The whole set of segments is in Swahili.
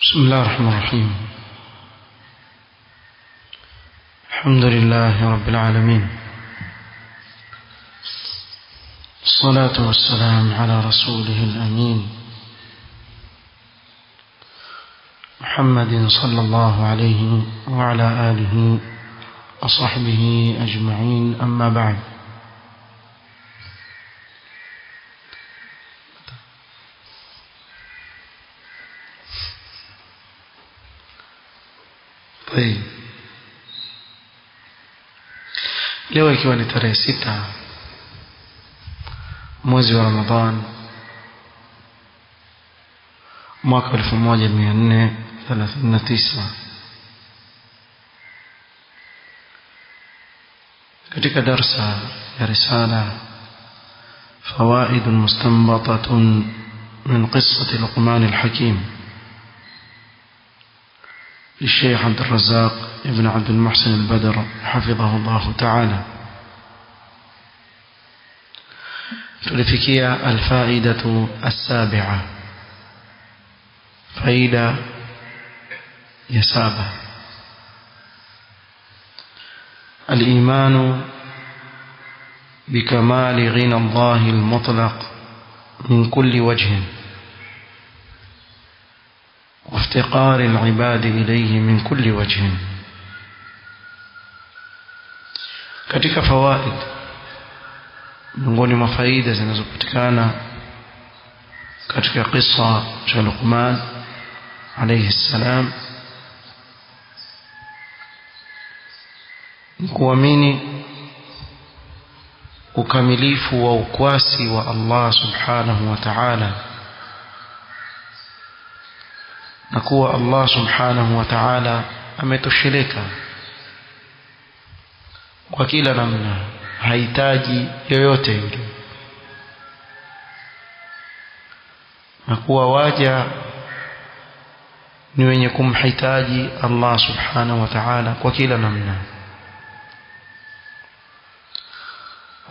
بسم الله الرحمن الرحيم. الحمد لله رب العالمين، الصلاة والسلام على رسوله الأمين محمد صلى الله عليه وعلى آله وصحبه أجمعين، أما بعد. طيب، leo ikiwa ni tarehe 6 mwezi wa Ramadhan mwaka 1439, katika darsa ya risala فوائد مستنبطة من قصة لقمان الحكيم للشيخ عبد الرزاق ابن عبد المحسن البدر حفظه الله تعالى، تلفكية الفائدة السابعة، فائدة يسابة: الإيمان بكمال غنى الله المطلق من كل وجه وافتقار العباد إليه من كل وجه. katika fawaid, miongoni mwa faida zinazopatikana katika kisa cha Luqman alayhi salam ni kuamini ukamilifu wa ukwasi wa Allah subhanahu wa ta'ala, na kuwa Allah subhanahu wa ta'ala ametosheleka kwa kila namna, hahitaji yoyote yule, na kuwa waja ni wenye kumhitaji Allah subhanahu wa ta'ala kwa kila namna.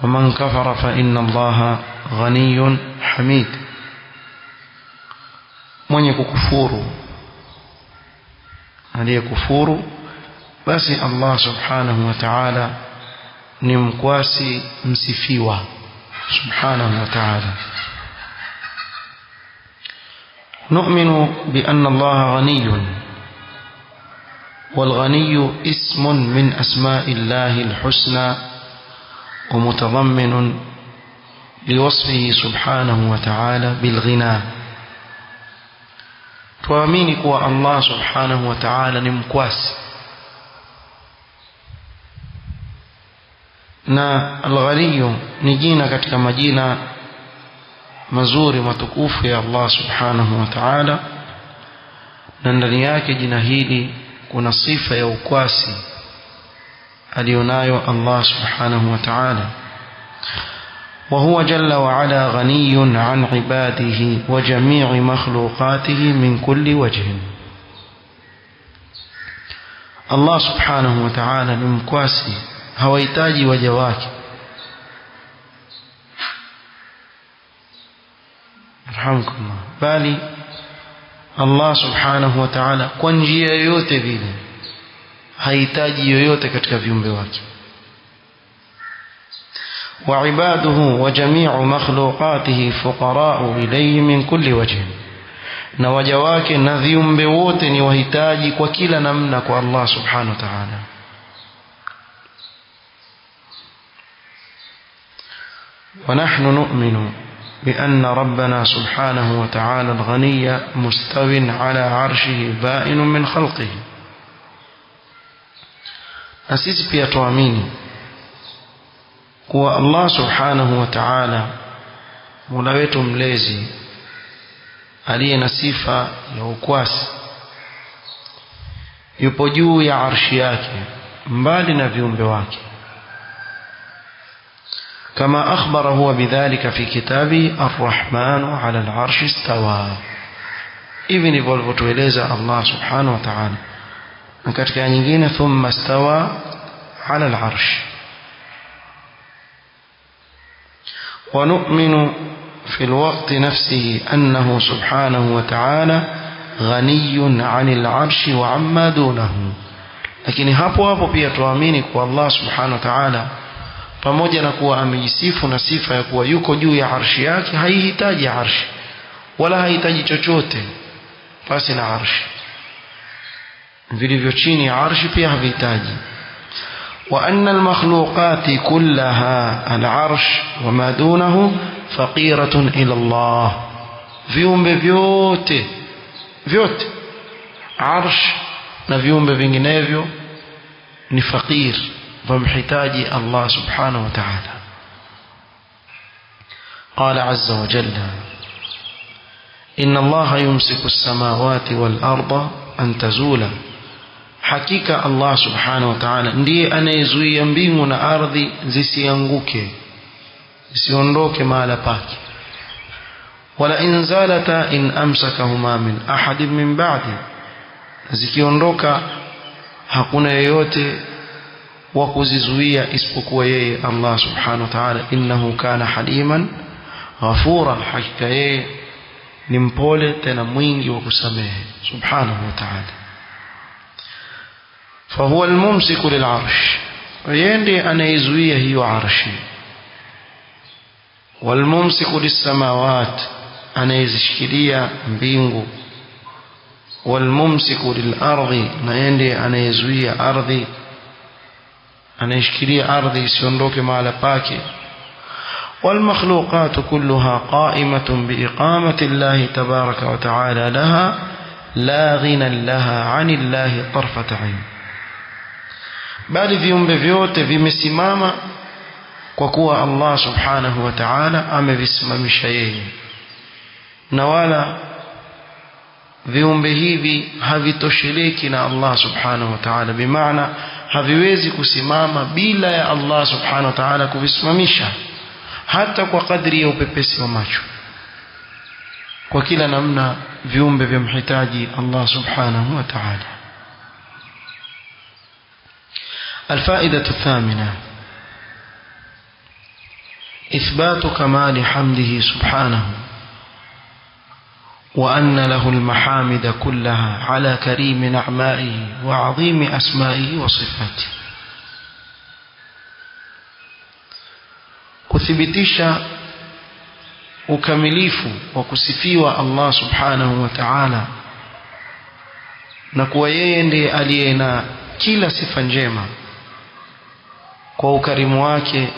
ومن كفر فإن الله غني حميد، mwenye kukufuru, aliyekufuru, basi Allah subhanahu wa ta'ala ni mkwasi msifiwa subhanahu wa ta'ala. نؤمن بأن الله غني، والغني اسم من أسماء الله الحسنى ومتضمن لوصفه سبحانه وتعالى بالغنى. tuamini kuwa Allah subhanahu wa ta'ala ni mkwasi, na al-Ghani ni jina katika majina mazuri matukufu ya Allah subhanahu wa ta'ala, na ndani yake jina hili kuna sifa ya ukwasi alionayo Allah subhanahu wa ta'ala. وهو جل وعلا غني عن عباده وجميع مخلوقاته من كل وجه. الله سبحانه وتعالى ni mkwasi, hawahitaji waja wake. Arhamkumullah. Bali Allah subhanahu wa ta'ala kwa njia yoyote vile hahitaji yoyote katika viumbe wake. وعباده وجميع مخلوقاته فقراء إليه من كل وجه، na waja wake na viumbe wote ni wahitaji kwa kila namna kwa Allah subhanahu wa ta'ala. ونحن نؤمن بأن ربنا سبحانه وتعالى الغني مستو على عرشه بائن من خلقه. أسيس بيتواميني kuwa Allah subhanahu wa ta'ala Mola wetu mlezi aliye na sifa ya ukwasi yupo juu ya arshi yake mbali na viumbe wake, kama akhbara huwa bidhalika fi kitabi ar-Rahmanu 'ala al-'arshi istawa. Hivi ndivyo alivyotueleza Allah subhanahu wa ta'ala, na katika nyingine thumma istawa 'ala al-'arsh. ونؤمن في الوقت نفسه أنه سبحانه وتعالى ghaniyun 'anil 'arshi wa 'amma dunahu. Lakini hapo pia tuamini kwa Allah subhanahu wa ta'ala, pamoja na kuwa amejisifu na sifa ya kuwa yuko juu ya arshi yake, haihitaji arshi wala hahitaji chochote basi na arshi. vilivyo chini ya arshi pia havihitaji. wa anna al-makhluqati kullaha al-arsh wa ma dunahu faqiratun ila Allah. viumbe vyote arsh na viumbe vinginevyo ni faqir, vamhitaji Allah subhanahu wa ta'ala. qala azza wa jalla inna Allah yumsiku as-samawati wal arda an tazula. hakika Allah subhanahu wa ta'ala ndiye anayezuia mbingu na ardhi zisianguke, zisiondoke mahala pake. wala in zalata in amsakahuma min ahadin min ba'di, zikiondoka hakuna yeyote wa kuzizuia isipokuwa yeye Allah subhanahu wa ta'ala. innahu kana haliman ghafura, hakika yeye ni mpole tena mwingi wa kusamehe subhanahu wa ta'ala. fahuwa almumsiku lil'arsh, yeye ndiye anayezuia hiyo arshi. walmumsiku lis-samawat, anayezishikilia mbingu. walmumsiku lil-ardi, na yeye ndiye anayezuia ardhi, anayeshikilia ardhi isiondoke mahala pake. والمخلوقات كلها قائمة بإقامة الله تبارك وتعالى لها لا غنى لها عن الله طرفة عين. bali viumbe vyote vimesimama kwa kuwa Allah subhanahu wa ta'ala amevisimamisha yeye, na wala viumbe hivi havitosheleki na Allah subhanahu wa ta'ala, bimaana haviwezi kusimama bila ya Allah subhanahu wa ta'ala kuvisimamisha, hata kwa kadri ya upepesi wa macho. kwa kila namna viumbe vimhitaji Allah subhanahu wa ta'ala. الفائدة الثامنة إثبات كمال حمده سبحانه، وأن له المحامد كلها على كريم نعمائه وعظيم أسمائه وصفاته. kuthibitisha ukamilifu wa kusifiwa Allah subhanahu wa ta'ala, na kuwa yeye ndiye aliye na kila sifa njema kwa ukarimu wake,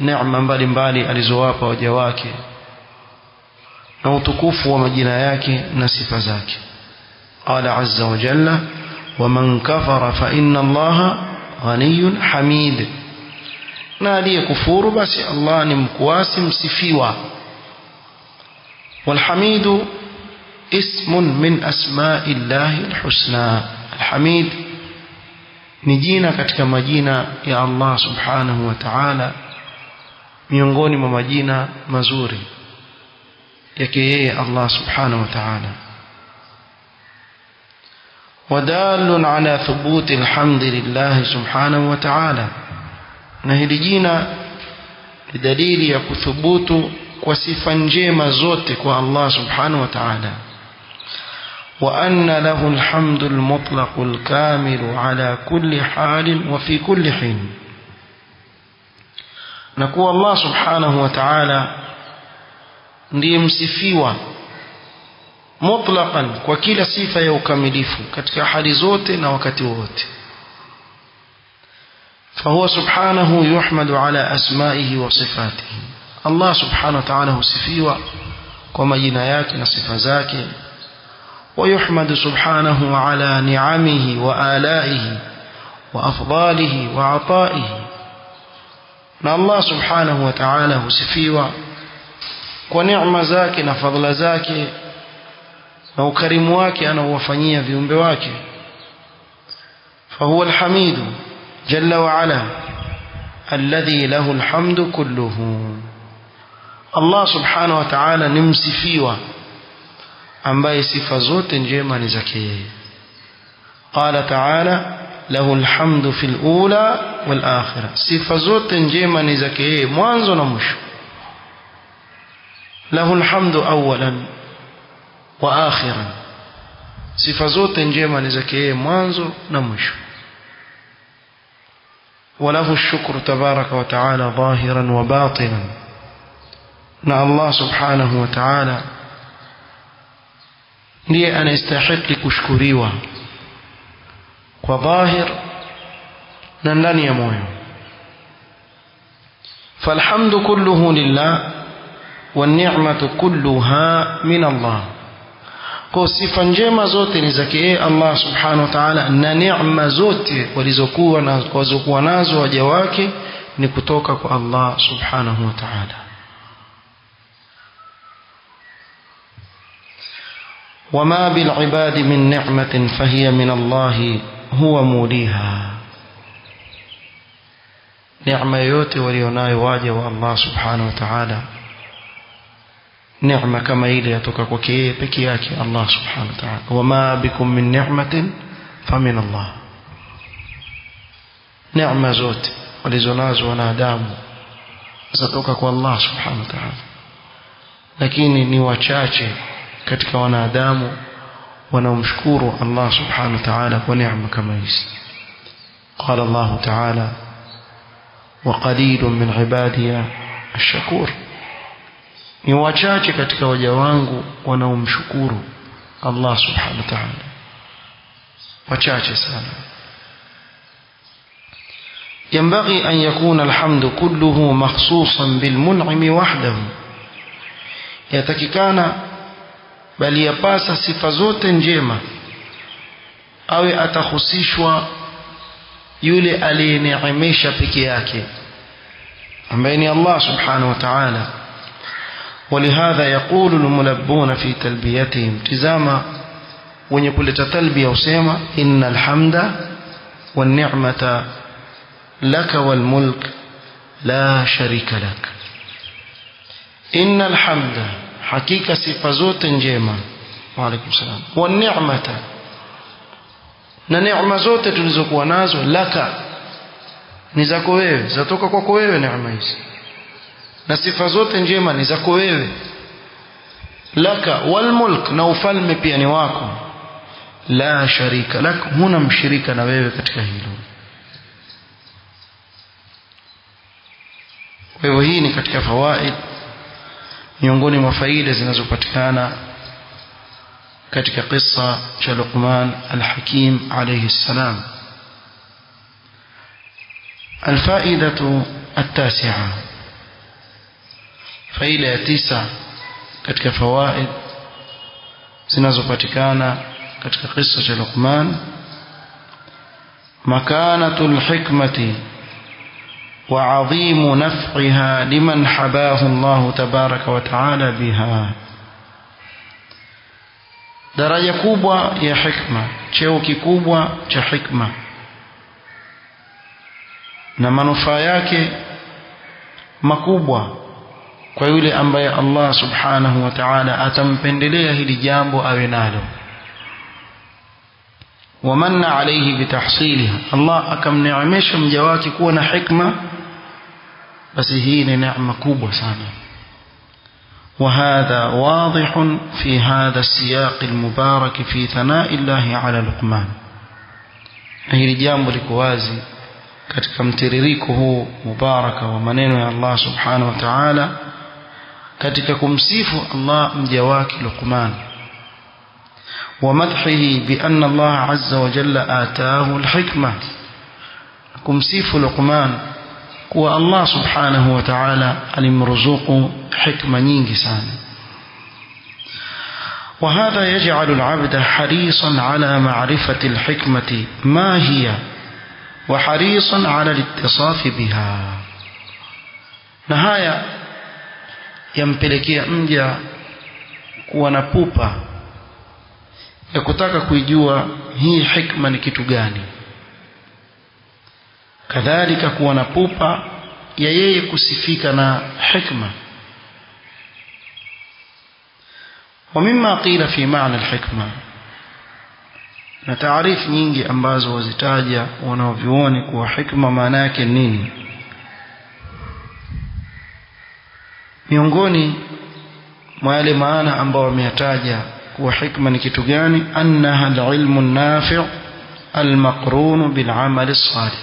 neema mbalimbali alizowapa waja wake, na utukufu wa majina yake na sifa zake. qala azza wa jalla waman kafara fa inna Allaha ghaniyyun hamid, na aliyekufuru basi Allah ni mkwasi msifiwa. والحميد اسم من أسماء الله الحسنى. الحميد ni jina katika majina ya Allah subhanahu wa ta'ala, miongoni mwa majina mazuri yake yeye Allah subhanahu wa ta'ala. ودال على ثبوت الحمد لله سبحانه وتعالى, na hili jina ni dalili ya kuthubutu kwa sifa njema zote kwa Allah subhanahu wa ta'ala. وأن له الحمد المطلق الكامل على كل حال وفي كل حين. نقول الله سبحانه وتعالى ndiye msifiwa mutlaqan kwa kila sifa ya ukamilifu katika hali zote na wakati wote. فهو سبحانه يحمد على أسمائه وصفاته. الله سبحانه وتعالى husifiwa kwa majina yake na sifa zake. ويحمد سبحانه على نعمه وآلائه وأفضاله وعطائه. na Allah subhanahu wa ta'ala husifiwa kwa neema zake na fadhila zake na ukarimu wake anaowafanyia viumbe wake. فهو الحميد جل وعلا الذي له الحمد كله. Allah subhanahu wa ta'ala ni msifiwa ambaye sifa zote njema ni zake yeye. qala ta'ala lahu alhamdu fil ula wal akhirah, sifa zote njema ni zake yeye mwanzo na mwisho. lahu alhamdu awwalan wa akhiran, sifa zote njema ni zake yeye mwanzo na mwisho. وله الشكر تبارك وتعالى ظاهرا وباطنا. na Allah subhanahu wa ta'ala ndiye anastahili kushukuriwa kwa dhahir na ndani ya moyo. falhamdu kulluhu lillah wan ni'matu kulluha min Allah. kwa sifa njema zote ni zake Allah subhanahu wa ta'ala, na neema zote walizokuwa nazo waja wake ni kutoka kwa Allah subhanahu wa ta'ala. وما بالعباد من نعمة فهي من الله هو موليها. نعمة yote walionayo waja wa Allah subhanahu wa ta'ala, neema kama ile yatoka kwake yeye peke yake Allah subhanahu wa ta'ala. wama bikum min ni'matin famin Allah. neema zote walizonazo wanadamu zatoka kwa Allah subhanahu wa ta'ala, lakini ni wachache katika wanadamu wanaomshukuru Allah subhanahu wa ta'ala kwa neema kama hizi. qala Allah ta'ala wa qalilun min ibadiya ash-shakur. ni wachache katika waja wangu wanaomshukuru Allah subhanahu wa ta'ala, wachache sana. ينبغي أن يكون الحمد كله مخصوصا بالمنعم وحده. yatakikana bali yapasa sifa zote njema awe atahusishwa yule aliyeneemesha peke yake ambaye ni Allah subhanahu wa ta'ala. ولهذا يقول الملبون في تلبيتهم. tizama wenye kuleta talbiya usema innal hamda wan ni'mata laka wal mulk la sharika lak. innal hamda, hakika sifa zote njema, wa alaykum salam, wan ni'mata, na neema zote tulizokuwa nazo, laka, ni zako wewe, zatoka kwako wewe neema hizi, na sifa zote njema ni zako wewe. laka wal mulk, na ufalme pia ni wako. la sharika lak, huna mshirika na wewe katika hilo. kwa hivyo hii ni katika fawaid, miongoni mwa faida zinazopatikana katika kisa cha Luqman al-Hakim alayhi salam. الفائدة التاسعة. faida ya 9 katika fawaid zinazopatikana katika kisa cha Luqman. makanatul hikmati وعظيم نفعها لمن حباه الله تبارك وتعالى بها. daraja kubwa ya hikma, cheo kikubwa cha hikma na manufaa yake makubwa kwa yule ambaye Allah subhanahu wa ta'ala atampendelea hili jambo awe nalo. wamanna alayhi bitahsiliha, Allah akamneemesha mja wake kuwa na hikma, basi hii ni neema kubwa sana. وهذا واضح في هذا السياق المبارك في ثناء الله على لقمان. hili jambo liko wazi katika mtiririko huu mubaraka wa maneno ya Allah subhanahu wa ta'ala katika kumsifu Allah mja wake Luqman, ومدحه بأن الله عز وجل آتاه الحكمة. kumsifu Luqman kuwa Allah subhanahu wa ta'ala alimruzuku hikma nyingi sana. وهذا يجعل العبد حريصا على معرفة الحكمة ما هي وحريصا على الاتصاف بها. na haya yampelekea mja kuwa na pupa ya kutaka kuijua hii hikma ni kitu gani, kadhalika kuwa na pupa ya yeye kusifika na hikma. ومما قيل في معنى الحكمة, na taarifu nyingi ambazo wazitaja wanaovioni kuwa hikma maana yake nini. miongoni mwa yale maana ambao wameyataja kuwa hikma ni kitu gani? Annaha al-ilmu an-nafi' al-maqrun bil-amal as-salih.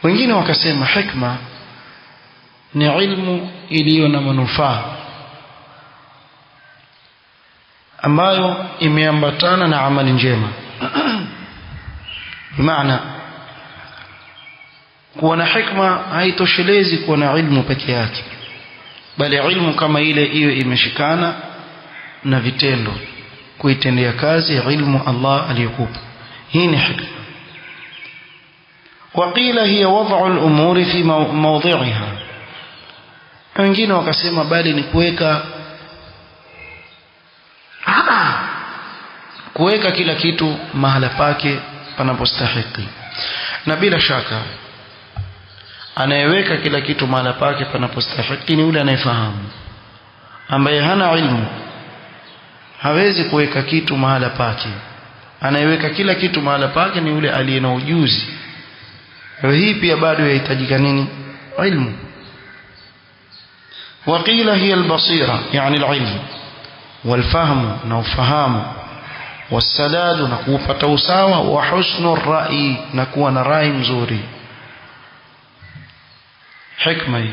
Wengine wakasema hikma ni ilmu iliyo na manufaa ambayo imeambatana na amali njema. Maana kuwa na hikma haitoshelezi kuwa na ilmu peke yake, bali ilmu kama ile hiyo imeshikana na vitendo, kuitendea kazi ilmu Allah aliyokupa. Hii ni hikma. Waqila hiya wad'u al-umuri fi mawdhi'iha. Wengine wakasema bali ni kuweka kila kitu mahala pake panapostahili. Na bila shaka anayeweka kila kitu mahala pake panapostahili ni yule anayefahamu. Ambaye hana ilmu hawezi kuweka kitu mahala pake. Anayeweka kila kitu mahala pake ni yule aliye na ujuzi. Hii pia bado yahitajika nini? Ilmu. وقيل هي البصيرة يعني العلم والفهم نوفهام والسداد نكوفة توساوى وحسن الرأي نكون رأي مزوري. حكمة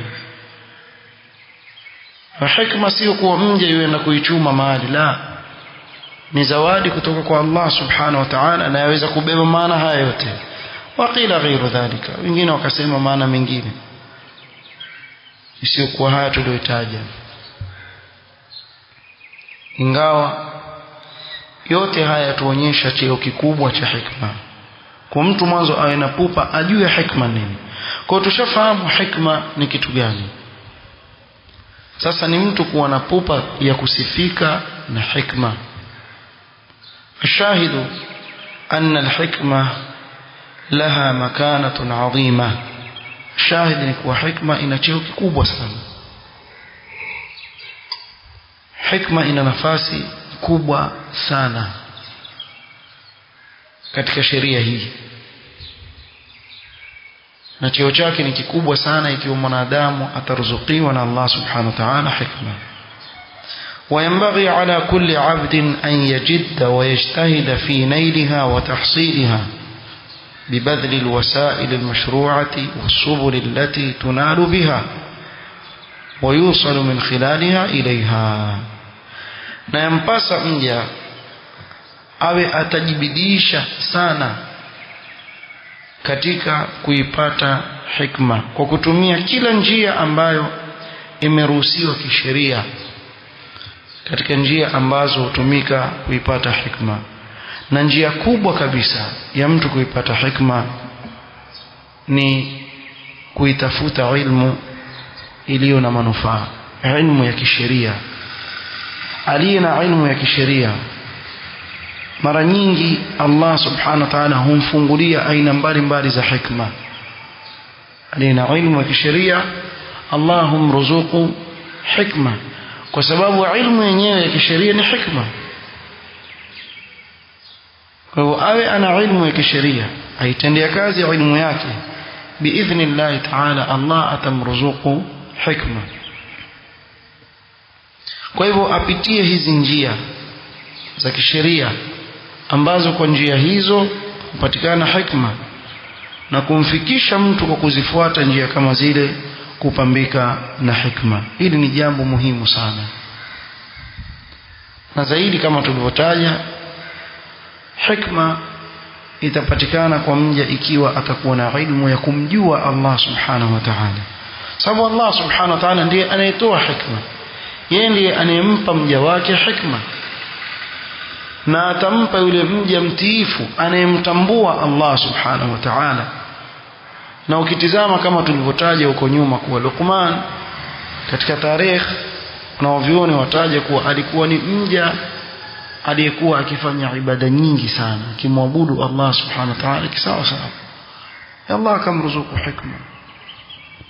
حكمة سيكون مجي وينكويشوم مالي لا ni zawadi kutoka kwa Allah subhanahu wa ta'ala anayeweza kubeba maana haya yote. Waqila ghairu dhalika, wengine wakasema maana mengine isiyokuwa haya tuliyotaja. Ingawa yote haya tuonyesha cheo kikubwa cha hikma. Kwa mtu mwanzo awe na pupa ajue hikma nini. Kwa tushafahamu hikma ni kitu gani. Sasa ni mtu kuwa na pupa ya kusifika na hikma. الشاهد أن الحكمة لها مكانة عظيمة. شاهد نكوى حكمة إن تشيو كيكوبة سنة. حكمة إن نفاسي كوبة سنة katika sheria hii, na cheo chake ni kikubwa sana ikiwa mwanadamu ataruzukiwa na Allah subhanahu wa ta'ala hikma. وينبغي على كل عبد أن يجد ويجتهد في نيلها وتحصيلها ببذل الوسائل المشروعة والسبل التي تنال بها ويوصل من خلالها إليها. na yampasa mja awe atajibidisha sana katika kuipata hikma kwa kutumia kila njia ambayo imeruhusiwa kisheria, katika njia ambazo hutumika kuipata hikma. Na njia kubwa kabisa ya mtu kuipata hikma ni kuitafuta ilmu iliyo na manufaa, ilmu ya kisheria. Aliye na ilmu ya kisheria mara nyingi Allah subhanahu wa ta'ala humfungulia aina mbalimbali za hikma. Aliye na ilmu ya kisheria Allah humruzuku hikma, kwa sababu ilmu yenyewe ya kisheria ni hikma. Kwa hivyo awe ana ilmu ya kisheria, aitendea kazi ilmu yake, biidhnillah ta'ala Allah atamruzuku hikma. Kwa hivyo apitie hizi njia za kisheria ambazo kwa njia hizo hupatikana hikma, na kumfikisha mtu kwa kuzifuata njia kama zile kupambika na hikma. Hili ni jambo muhimu sana, na zaidi kama tulivyotaja, hikma itapatikana kwa mja ikiwa atakuwa na ilmu ya kumjua Allah subhanahu wa ta'ala. Sababu Allah subhanahu wa ta'ala ndiye anayetoa hikma, yeye ndiye anayempa mja wake hikma, na atampa yule mja mtiifu anayemtambua Allah subhanahu wa ta'ala. Na ukitizama kama tulivyotaja huko nyuma kuwa Luqman katika tarehe na wavyoni wataja kuwa alikuwa ni mja aliyekuwa akifanya ibada nyingi sana, akimwabudu Allah subhanahu wa ta'ala kisawa sawa. Allah akamruzuku hikma,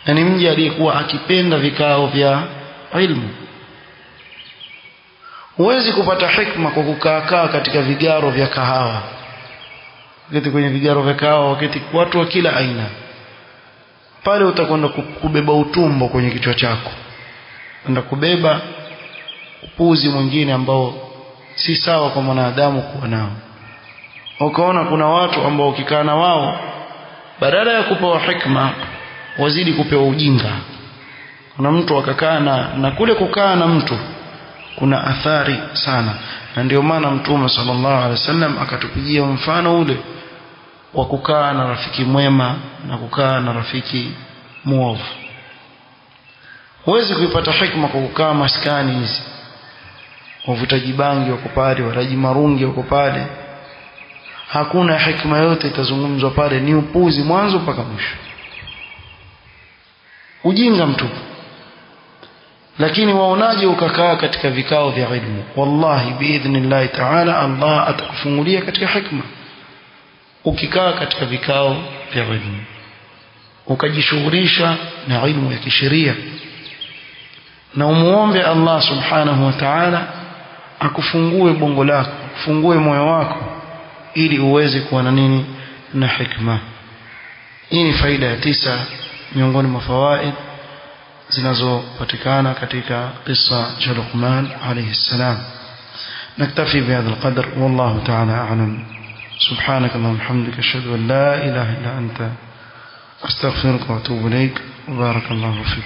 na ni mja aliyekuwa akipenda vikao vya ilmu. Huwezi kupata hikma kwa kukaa katika vigaro vya kahawa. Wakati kwenye vigaro vya kahawa, wakati watu wa kila aina, pale utakwenda kubeba utumbo kwenye kichwa chako, enda kubeba upuzi mwingine ambao si sawa kwa mwanadamu kuwa nao. Ukaona kuna watu ambao ukikaa na wao badala ya kupewa hikma wazidi kupewa ujinga. Kuna mtu akakaa na kule kukaa na mtu kuna athari sana, na ndio maana Mtume sallallahu alaihi wasallam akatupigia mfano ule wa kukaa na rafiki mwema na kukaa na rafiki muovu. Huwezi kuipata hikma kwa kukaa maskani hizi, wavutaji bangi wako pale, walaji marungi wako pale. Hakuna hikma yote itazungumzwa pale, ni upuzi mwanzo mpaka mwisho, ujinga mtupu. Lakini waonaje ukakaa katika vikao vya ilmu? Wallahi biidhnillah ta'ala Allah atakufungulia katika hikma. Ukikaa katika vikao vya ilmu ukajishughulisha na ilmu ya kisheria, na umuombe Allah subhanahu wa ta'ala akufungue bongo lako, akufungue moyo wako ili uweze kuwa na nini? Na hikma. Hii ni faida ya 9 miongoni mwa fawaid zinazopatikana katika qissa cha Luqman alayhi salam. Naktafi bihadha alqadr, wallahu ta'ala a'lam. سبحانك اللهم وبحمدك اشهد ان لا اله الا انت استغفرك واتوب اليك وبارك الله فيك.